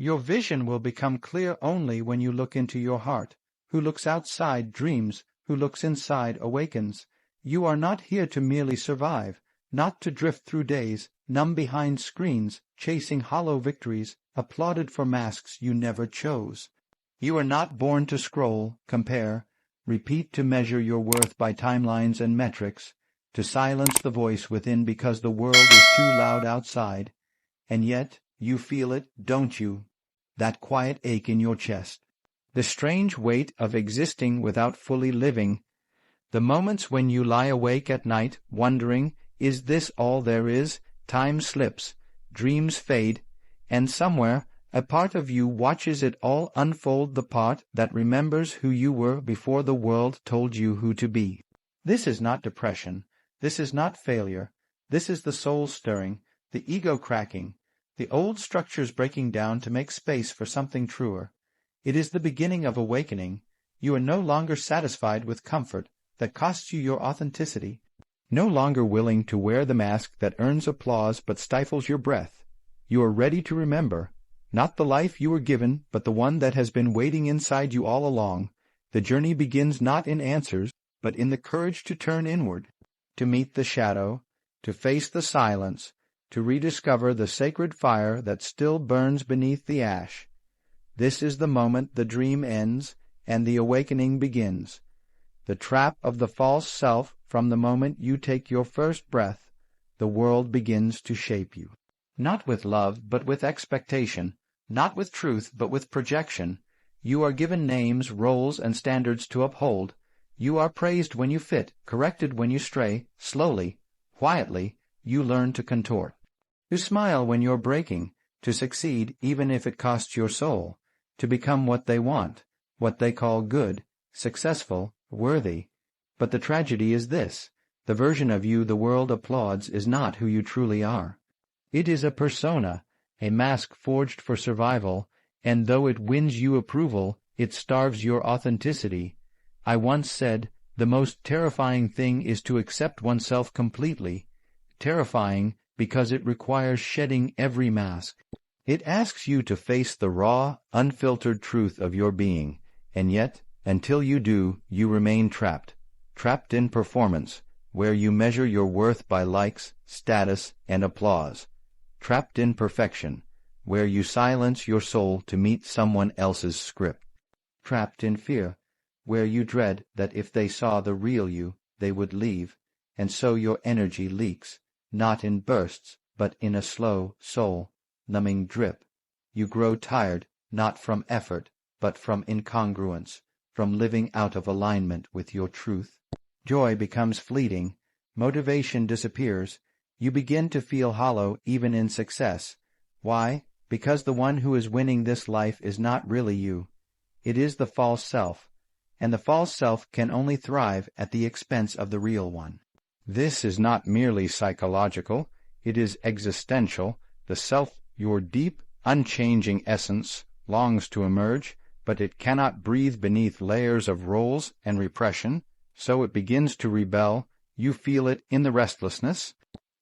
Your vision will become clear only when you look into your heart. Who looks outside dreams, who looks inside awakens. You are not here to merely survive, not to drift through days, numb behind screens, chasing hollow victories, applauded for masks you never chose. You are not born to scroll, compare, repeat to measure your worth by timelines and metrics, to silence the voice within because the world is too loud outside. And yet, you feel it, don't you? That quiet ache in your chest. The strange weight of existing without fully living. The moments when you lie awake at night, wondering, is this all there is? Time slips, dreams fade, and somewhere a part of you watches it all unfold, the part that remembers who you were before the world told you who to be. This is not depression. This is not failure. This is the soul stirring, the ego cracking, the old structures breaking down to make space for something truer. It is the beginning of awakening. You are no longer satisfied with comfort that costs you your authenticity, no longer willing to wear the mask that earns applause but stifles your breath. You are ready to remember, not the life you were given, but the one that has been waiting inside you all along. The journey begins not in answers, but in the courage to turn inward, to meet the shadow, to face the silence, to rediscover the sacred fire that still burns beneath the ash. This is the moment the dream ends and the awakening begins. The trap of the false self. From the moment you take your first breath, the world begins to shape you. Not with love, but with expectation. Not with truth, but with projection. You are given names, roles, and standards to uphold. You are praised when you fit, corrected when you stray. Slowly, quietly, you learn to contort. To smile when you're breaking, to succeed even if it costs your soul, to become what they want, what they call good, successful, worthy. But the tragedy is this: the version of you the world applauds is not who you truly are. It is a persona, a mask forged for survival, and though it wins you approval, it starves your authenticity. I once said, the most terrifying thing is to accept oneself completely. Terrifying because it requires shedding every mask. It asks you to face the raw, unfiltered truth of your being, and yet, until you do, you remain trapped. Trapped in performance, where you measure your worth by likes, status, and applause. Trapped in perfection, where you silence your soul to meet someone else's script. Trapped in fear, where you dread that if they saw the real you, they would leave, and so your energy leaks, not in bursts, but in a slow, soul-numbing drip. You grow tired, not from effort, but from incongruence, from living out of alignment with your truth. Joy becomes fleeting, motivation disappears, you begin to feel hollow even in success. Why? Because the one who is winning this life is not really you. It is the false self, and the false self can only thrive at the expense of the real one. This is not merely psychological, it is existential. The self, your deep, unchanging essence, longs to emerge, but it cannot breathe beneath layers of roles and repression. So it begins to rebel. You feel it in the restlessness,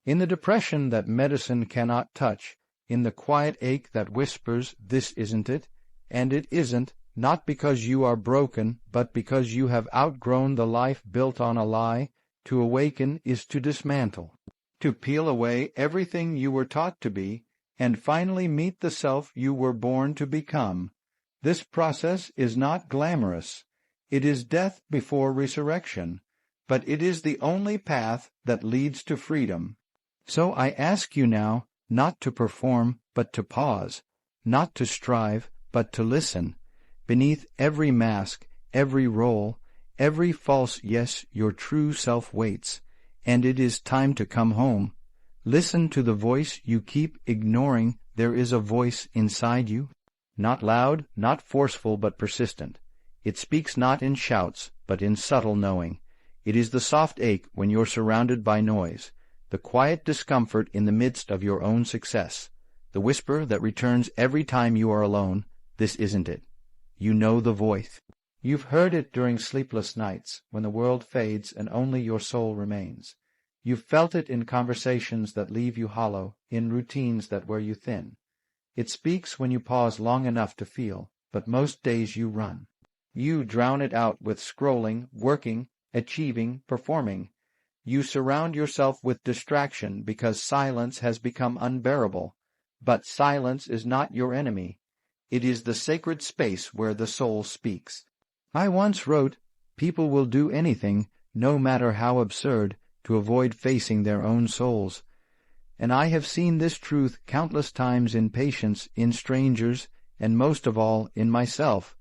in the depression that medicine cannot touch, in the quiet ache that whispers, this isn't it, and it isn't, not because you are broken, but because you have outgrown the life built on a lie. To awaken is to dismantle, to peel away everything you were taught to be, and finally meet the self you were born to become. This process is not glamorous. It is death before resurrection, but it is the only path that leads to freedom. So I ask you now, not to perform, but to pause, not to strive, but to listen. Beneath every mask, every role, every false yes, your true self waits, and it is time to come home. Listen to the voice you keep ignoring. There is a voice inside you, not loud, not forceful, but persistent. It speaks not in shouts, but in subtle knowing. It is the soft ache when you're surrounded by noise, the quiet discomfort in the midst of your own success, the whisper that returns every time you are alone, this isn't it. You know the voice. You've heard it during sleepless nights, when the world fades and only your soul remains. You've felt it in conversations that leave you hollow, in routines that wear you thin. It speaks when you pause long enough to feel, but most days you run. You drown it out with scrolling, working, achieving, performing. You surround yourself with distraction because silence has become unbearable. But silence is not your enemy. It is the sacred space where the soul speaks. I once wrote, "People will do anything, no matter how absurd, to avoid facing their own souls." And I have seen this truth countless times in patients, in strangers, and most of all in myself.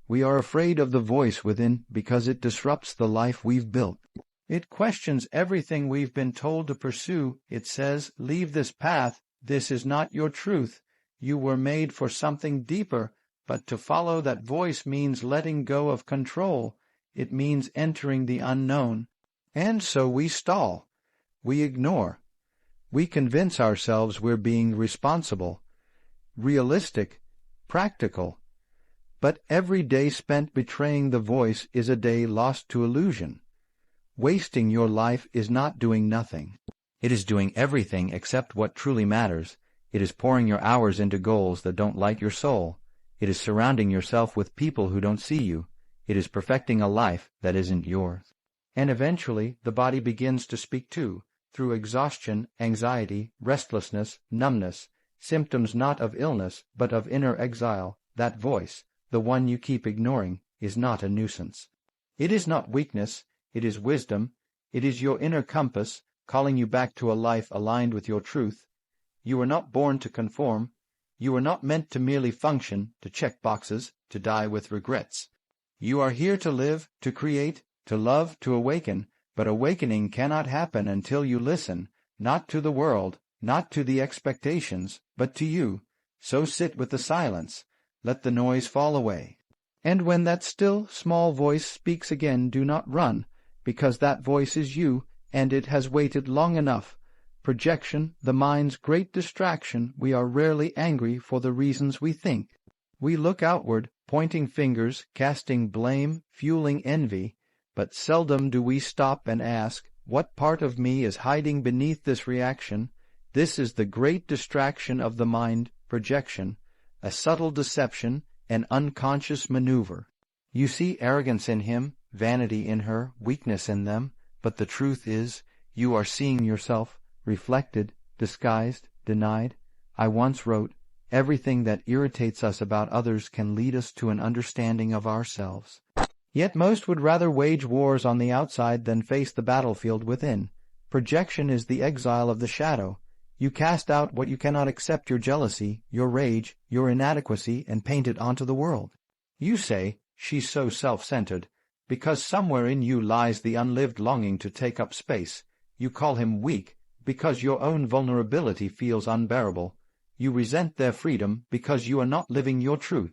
We are afraid of the voice within because it disrupts the life we've built. It questions everything we've been told to pursue. It says, "Leave this path. This is not your truth. You were made for something deeper." But to follow that voice means letting go of control. It means entering the unknown. And so we stall. We ignore. We convince ourselves we're being responsible, realistic, practical. But every day spent betraying the voice is a day lost to illusion. Wasting your life is not doing nothing. It is doing everything except what truly matters. It is pouring your hours into goals that don't light your soul. It is surrounding yourself with people who don't see you. It is perfecting a life that isn't yours. And eventually the body begins to speak too, through exhaustion, anxiety, restlessness, numbness, symptoms not of illness but of inner exile. That voice, the one you keep ignoring, is not a nuisance. It is not weakness, it is wisdom. It is your inner compass, calling you back to a life aligned with your truth. You were not born to conform. You were not meant to merely function, to check boxes, to die with regrets. You are here to live, to create, to love, to awaken, but awakening cannot happen until you listen, not to the world, not to the expectations, but to you. So sit with the silence. Let the noise fall away. And when that still, small voice speaks again, do not run, because that voice is you, and it has waited long enough. Projection, the mind's great distraction. We are rarely angry for the reasons we think. We look outward, pointing fingers, casting blame, fueling envy, but seldom do we stop and ask, what part of me is hiding beneath this reaction? This is the great distraction of the mind, projection, a subtle deception, an unconscious maneuver. You see arrogance in him, vanity in her, weakness in them, but the truth is, you are seeing yourself, reflected, disguised, denied. I once wrote, everything that irritates us about others can lead us to an understanding of ourselves. Yet most would rather wage wars on the outside than face the battlefield within. Projection is the exile of the shadow. You cast out what you cannot accept, your jealousy, your rage, your inadequacy, and paint it onto the world. You say, she's so self-centered, because somewhere in you lies the unlived longing to take up space. You call him weak, because your own vulnerability feels unbearable. You resent their freedom because you are not living your truth.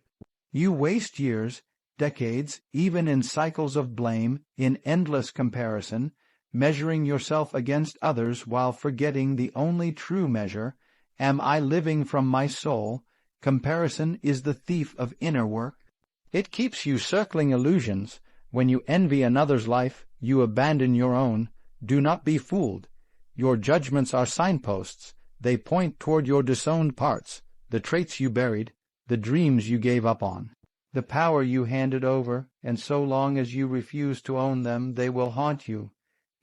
You waste years, decades, even in cycles of blame, in endless comparison, measuring yourself against others while forgetting the only true measure. Am I living from my soul? Comparison is the thief of inner work. It keeps you circling illusions. When you envy another's life, you abandon your own. Do not be fooled. Your judgments are signposts. They point toward your disowned parts, the traits you buried, the dreams you gave up on, the power you handed over, and so long as you refuse to own them, they will haunt you.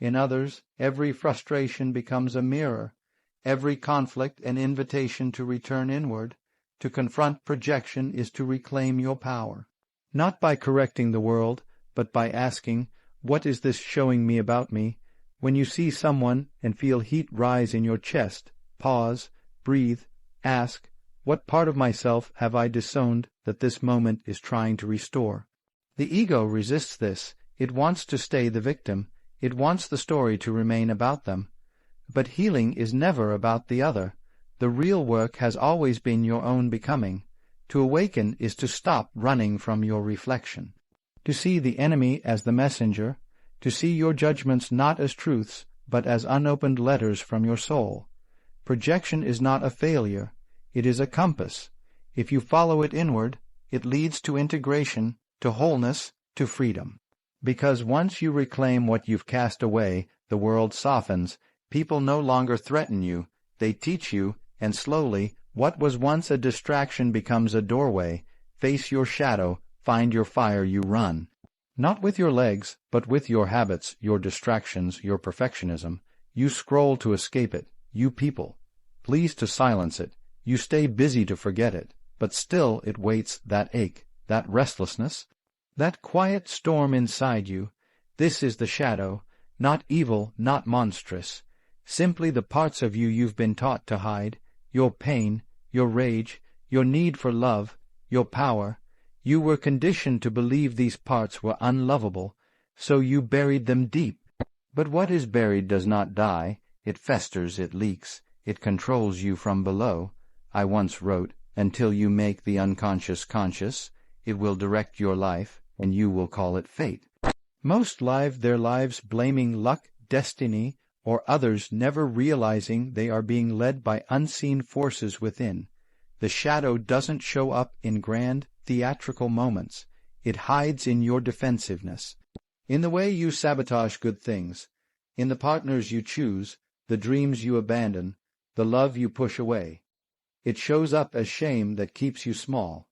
In others, every frustration becomes a mirror, every conflict an invitation to return inward. To confront projection is to reclaim your power, not by correcting the world, but by asking, what is this showing me about me? When you see someone and feel heat rise in your chest, pause, breathe, ask, what part of myself have I disowned that this moment is trying to restore? The ego resists this. It wants to stay the victim. It wants the story to remain about them. But healing is never about the other. The real work has always been your own becoming. To awaken is to stop running from your reflection, to see the enemy as the messenger, to see your judgments not as truths, but as unopened letters from your soul. Projection is not a failure. It is a compass. If you follow it inward, it leads to integration, to wholeness, to freedom. Because once you reclaim what you've cast away, the world softens. People no longer threaten you. They teach you, and slowly, What was once a distraction becomes a doorway. Face your shadow, find your fire, you run. Not with your legs, but with your habits, your distractions, your perfectionism. You scroll to escape it, you people. Please to silence it. You stay busy to forget it, but still it waits, that ache, that restlessness, that quiet storm inside you. This is the shadow, not evil, not monstrous, simply the parts of you you've been taught to hide, your pain, your rage, your need for love, your power. You were conditioned to believe these parts were unlovable, so you buried them deep. But what is buried does not die. It festers, it leaks, it controls you from below. I once wrote, until you make the unconscious conscious, it will direct your life, and you will call it fate. Most live their lives blaming luck, destiny, or others, never realizing they are being led by unseen forces within. The shadow doesn't show up in grand, theatrical moments. It hides in your defensiveness, in the way you sabotage good things, in the partners you choose, the dreams you abandon, the love you push away. It shows up as shame that keeps you small,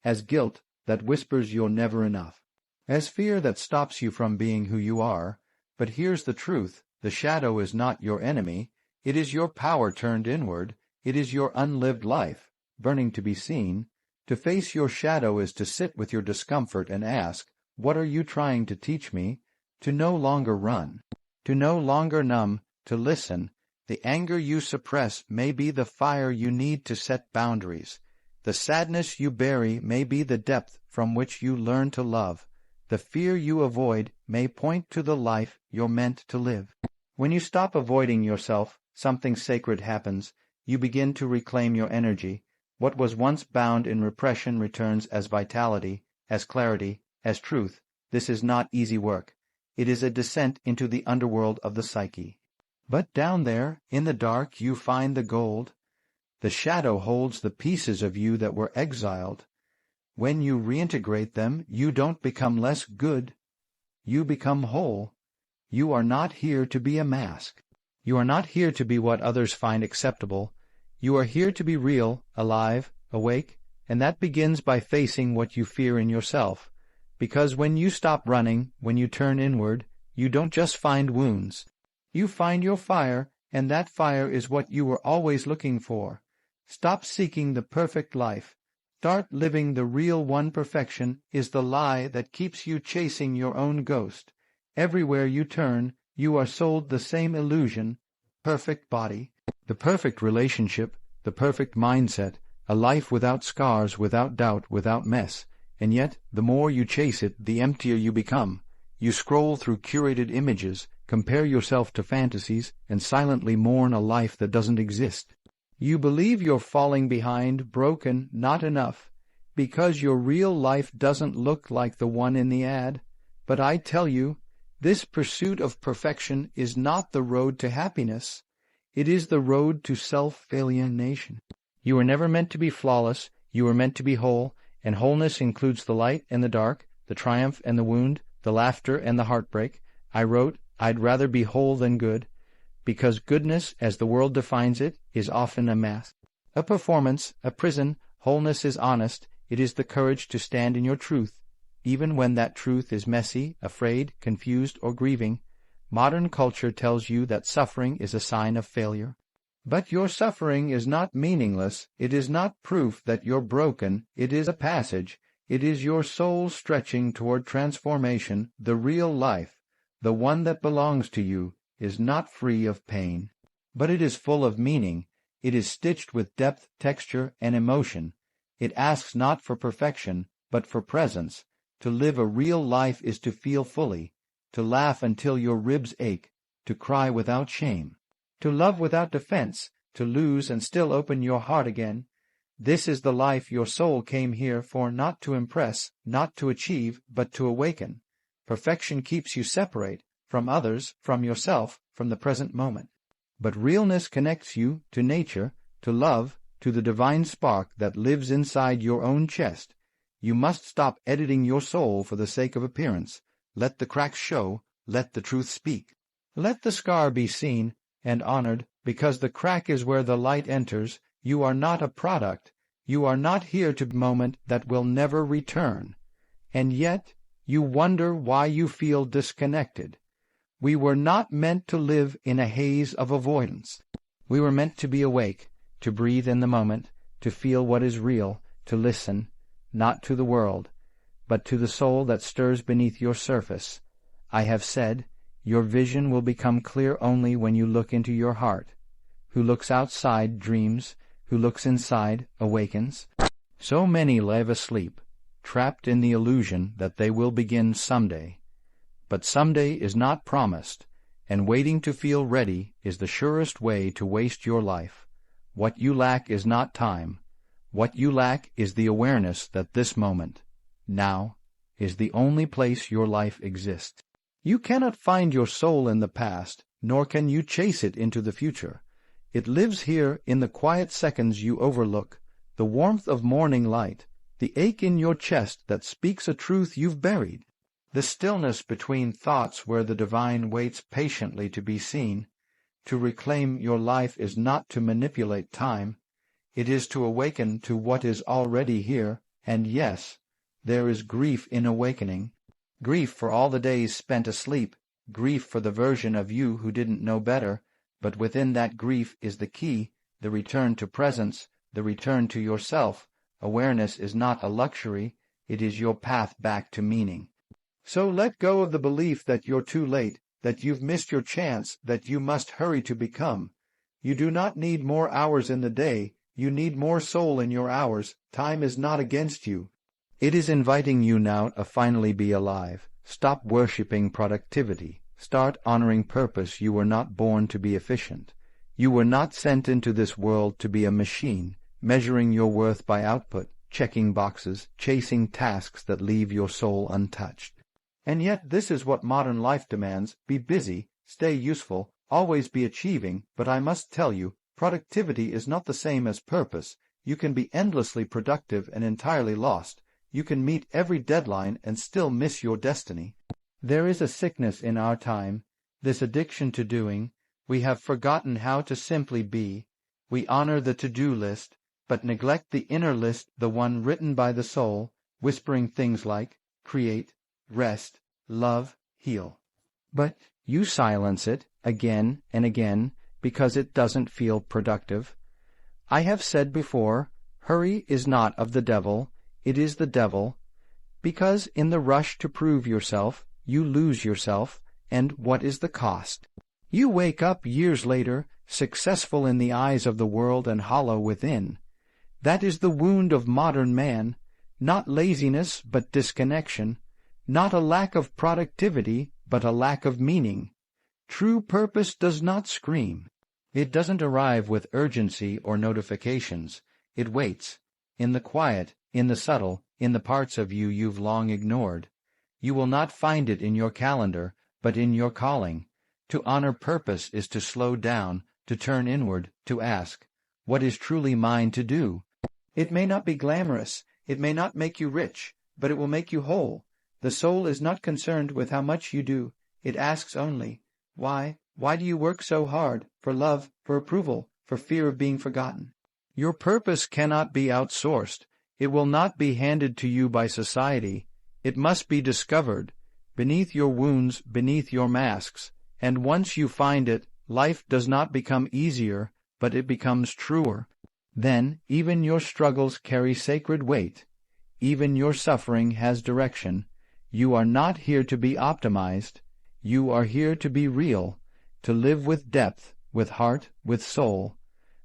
as guilt that whispers you're never enough, as fear that stops you from being who you are. But here's the truth. The shadow is not your enemy. It is your power turned inward. It is your unlived life, burning to be seen. To face your shadow is to sit with your discomfort and ask, what are you trying to teach me? To no longer run, to no longer numb, to listen. The anger you suppress may be the fire you need to set boundaries. The sadness you bury may be the depth from which you learn to love. The fear you avoid may point to the life you're meant to live. When you stop avoiding yourself, something sacred happens. You begin to reclaim your energy. What was once bound in repression returns as vitality, as clarity, as truth. This is not easy work. It is a descent into the underworld of the psyche. But down there, in the dark, you find the gold. The shadow holds the pieces of you that were exiled. When you reintegrate them, you don't become less good. You become whole. You are not here to be a mask. You are not here to be what others find acceptable. You are here to be real, alive, awake, and that begins by facing what you fear in yourself. Because when you stop running, when you turn inward, you don't just find wounds. You find your fire, and that fire is what you were always looking for. Stop seeking the perfect life. Start living the real one. Perfection is the lie that keeps you chasing your own ghost. Everywhere you turn, you are sold the same illusion: perfect body, the perfect relationship, the perfect mindset, a life without scars, without doubt, without mess. And yet, the more you chase it, the emptier you become. You scroll through curated images, compare yourself to fantasies, and silently mourn a life that doesn't exist. You believe you're falling behind, broken, not enough, because your real life doesn't look like the one in the ad. But I tell you, this pursuit of perfection is not the road to happiness. It is the road to self-alienation. You were never meant to be flawless. You were meant to be whole, and wholeness includes the light and the dark, the triumph and the wound, the laughter and the heartbreak. I wrote, I'd rather be whole than good, because goodness, as the world defines it, is often a mask, a performance, a prison. Wholeness is honest. It is the courage to stand in your truth, even when that truth is messy, afraid, confused, or grieving. Modern culture tells you that suffering is a sign of failure. But your suffering is not meaningless. It is not proof that you're broken. It is a passage. It is your soul stretching toward transformation. The real life, the one that belongs to you, is not free of pain, but it is full of meaning. It is stitched with depth, texture, and emotion. It asks not for perfection, but for presence. To live a real life is to feel fully, to laugh until your ribs ache, to cry without shame, to love without defense, to lose and still open your heart again. This is the life your soul came here for, not to impress, not to achieve, but to awaken. Perfection keeps you separate from others, from yourself, from the present moment. But realness connects you to nature, to love, to the divine spark that lives inside your own chest. You must stop editing your soul for the sake of appearance. Let the cracks show, let the truth speak. Let the scar be seen and honored, because the crack is where the light enters. You are not a product. You are not here to a moment that will never return. And yet, you wonder why you feel disconnected. We were not meant to live in a haze of avoidance. We were meant to be awake, to breathe in the moment, to feel what is real, to listen, not to the world, but to the soul that stirs beneath your surface. I have said, your vision will become clear only when you look into your heart. Who looks outside dreams, who looks inside awakens. So many live asleep, trapped in the illusion that they will begin someday. But someday is not promised, and waiting to feel ready is the surest way to waste your life. What you lack is not time. What you lack is the awareness that this moment, now, is the only place your life exists. You cannot find your soul in the past, nor can you chase it into the future. It lives here in the quiet seconds you overlook, the warmth of morning light, the ache in your chest that speaks a truth you've buried, the stillness between thoughts where the divine waits patiently to be seen. To reclaim your life is not to manipulate time. It is to awaken to what is already here, and yes, there is grief in awakening. Grief for all the days spent asleep, grief for the version of you who didn't know better, but within that grief is the key, the return to presence, the return to yourself. Awareness is not a luxury, it is your path back to meaning. So let go of the belief that you're too late, that you've missed your chance, that you must hurry to become. You do not need more hours in the day, you need more soul in your hours. Time is not against you. It is inviting you now to finally be alive. Stop worshipping productivity. Start honoring purpose. You were not born to be efficient. You were not sent into this world to be a machine, measuring your worth by output, checking boxes, chasing tasks that leave your soul untouched. And yet this is what modern life demands. Be busy, stay useful, always be achieving, but I must tell you, productivity is not the same as purpose. You can be endlessly productive and entirely lost. You can meet every deadline and still miss your destiny. There is a sickness in our time, this addiction to doing. We have forgotten how to simply be. We honor the to-do list, but neglect the inner list, the one written by the soul, whispering things like, create, rest, love, heal. But you silence it again and again because it doesn't feel productive. I have said before, hurry is not of the devil, it is the devil, because in the rush to prove yourself, you lose yourself, and what is the cost? You wake up years later, successful in the eyes of the world and hollow within. That is the wound of modern man, not laziness but disconnection, not a lack of productivity but a lack of meaning. True purpose does not scream. It doesn't arrive with urgency or notifications. It waits, in the quiet, in the subtle, in the parts of you you've long ignored. You will not find it in your calendar, but in your calling. To honor purpose is to slow down, to turn inward, to ask, what is truly mine to do? It may not be glamorous, it may not make you rich, but it will make you whole. The soul is not concerned with how much you do. It asks only, why do you work so hard? For love, for approval, for fear of being forgotten. Your purpose cannot be outsourced. It will not be handed to you by society. It must be discovered, beneath your wounds, beneath your masks. And once you find it, life does not become easier, but it becomes truer. Then even your struggles carry sacred weight. Even your suffering has direction. You are not here to be optimized. You are here to be real, to live with depth, with heart, with soul.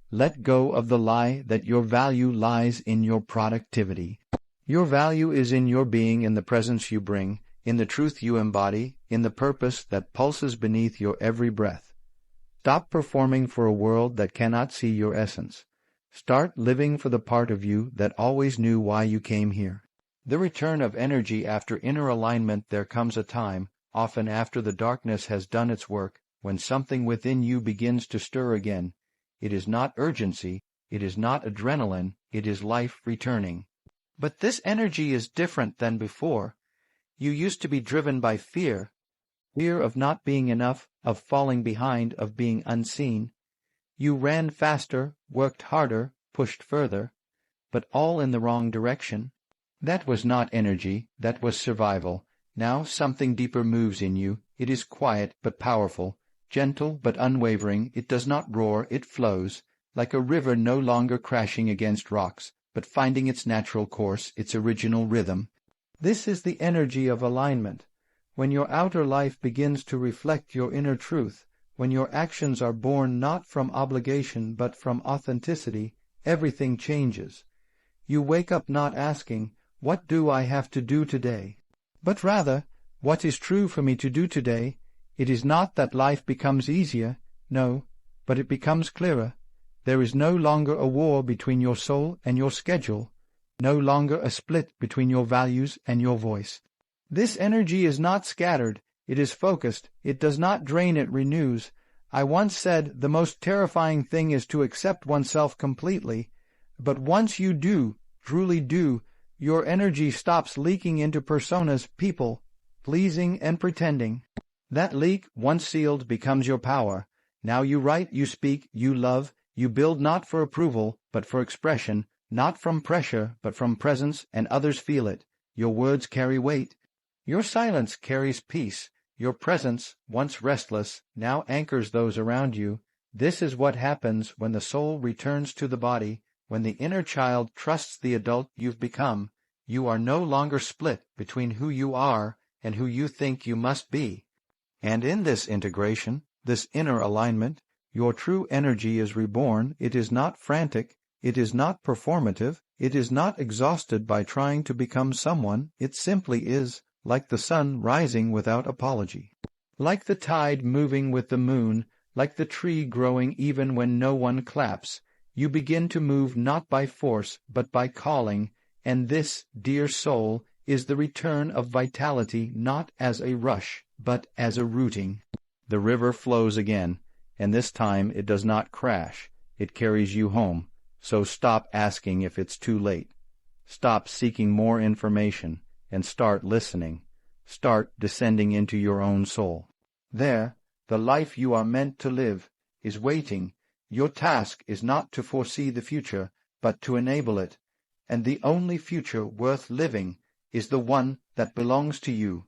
Let go of the lie that your value lies in your productivity. Your value is in your being, in the presence you bring, in the truth you embody, in the purpose that pulses beneath your every breath. Stop performing for a world that cannot see your essence. Start living for the part of you that always knew why you came here. The return of energy after inner alignment. There comes a time, often after the darkness has done its work, when something within you begins to stir again. It is not urgency, it is not adrenaline, it is life returning. But this energy is different than before. You used to be driven by fear, fear of not being enough, of falling behind, of being unseen. You ran faster, worked harder, pushed further, but all in the wrong direction. That was not energy, that was survival. Now something deeper moves in you. It is quiet but powerful, gentle but unwavering. It does not roar, it flows, like a river no longer crashing against rocks, but finding its natural course, its original rhythm. This is the energy of alignment. When your outer life begins to reflect your inner truth, when your actions are born not from obligation but from authenticity, everything changes. You wake up not asking, "What do I have to do today?" but rather, "What is true for me to do today?" It is not that life becomes easier, no, but it becomes clearer. There is no longer a war between your soul and your schedule, no longer a split between your values and your voice. This energy is not scattered, it is focused, it does not drain, it renews. I once said the most terrifying thing is to accept oneself completely, but once you do, truly do, your energy stops leaking into personas, people, pleasing and pretending. That leak, once sealed, becomes your power. Now you write, you speak, you love, you build not for approval, but for expression, not from pressure, but from presence, and others feel it. Your words carry weight. Your silence carries peace. Your presence, once restless, now anchors those around you. This is what happens when the soul returns to the body, when the inner child trusts the adult you've become. You are no longer split between who you are and who you think you must be. And in this integration, this inner alignment, your true energy is reborn. It is not frantic, it is not performative, it is not exhausted by trying to become someone. It simply is, like the sun rising without apology, like the tide moving with the moon, like the tree growing even when no one claps. You begin to move not by force, but by calling, and this, dear soul, is the return of vitality, not as a rush, but as a rooting. The river flows again, and this time it does not crash. It carries you home. So stop asking if it's too late. Stop seeking more information, and start listening. Start descending into your own soul. There, the life you are meant to live is waiting. Your task is not to foresee the future, but to enable it. And the only future worth living is the one that belongs to you.